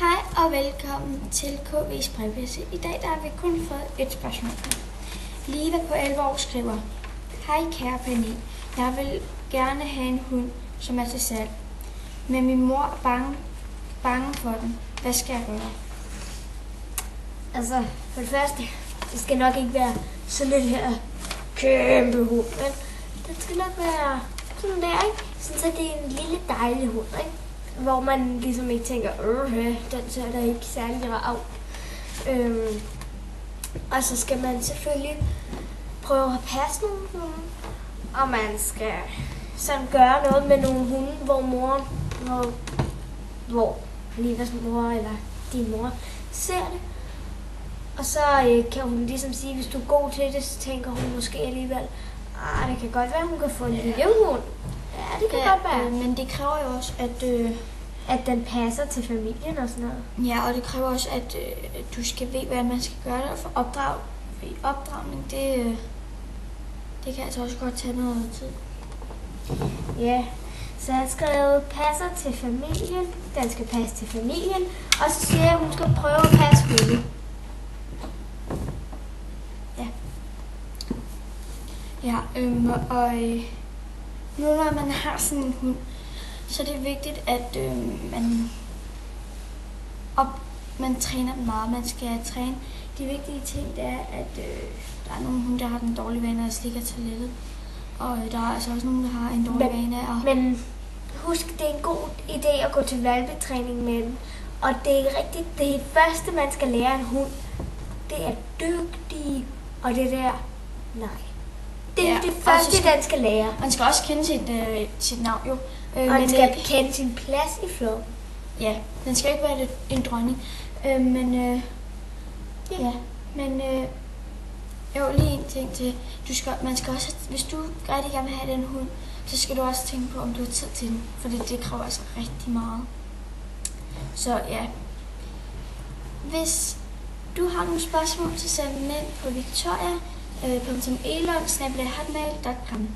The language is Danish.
Hej og velkommen til KV's brevkasse. I dag der har vi kun fået et spørgsmål. Liva på 11 år skriver: Hej kære Penny, jeg vil gerne have en hund, som er til salg. Men min mor er bange for den. Hvad skal jeg gøre? Altså, for det første, det skal nok ikke være sådan en her kæmpe hund, men det skal nok være sådan der, ikke? Sådan så det er en lille dejlig hund, ikke? Hvor man ligesom ikke tænker, den ser da ikke særlig rar ud. Og så skal man selvfølgelig prøve at passe nogle hunde, og man skal sådan gøre noget med nogle hunde, hvor Livas mor eller din mor ser det. Og så kan hun ligesom sige, hvis du er god til det, så tænker hun måske alligevel, det kan godt være, hun kan få en lille hund. Ja, det kan godt være. Men det kræver jo også, at den passer til familien og sådan noget. Ja, og det kræver også, at du skal vide, hvad man skal gøre der for opdragning. Det kan altså også godt tage noget tid. Ja, så jeg har skrevet passer til familien. Den skal passe til familien. Og så siger jeg, at hun skal prøve at passe på det. Ja, og nu når man har sådan en hund, så er det vigtigt, at man træner den meget. Man skal træne. De vigtige ting, det er, at der er nogle hunde, der har den dårlige vane at slikke toilettet. Og der er altså også nogle, der har en dårlig vane af Men husk, det er en god idé at gå til valpetræning med den. Og det er rigtigt, det første, man skal lære en hund, det er dygtig. Og det der, nej. Det er det første, den skal lære. Man skal også kende sit navn, jo. Og den skal kende sin plads i flokken. Ja, den skal ikke være en dronning. Lige en ting til. Man skal også, hvis du rigtig gerne vil have den hund, så skal du også tænke på, om du har tid til den. For det kræver altså rigtig meget. Så ja. Hvis du har nogle spørgsmål, så send dem ind på victoria.elon@hotmail.com.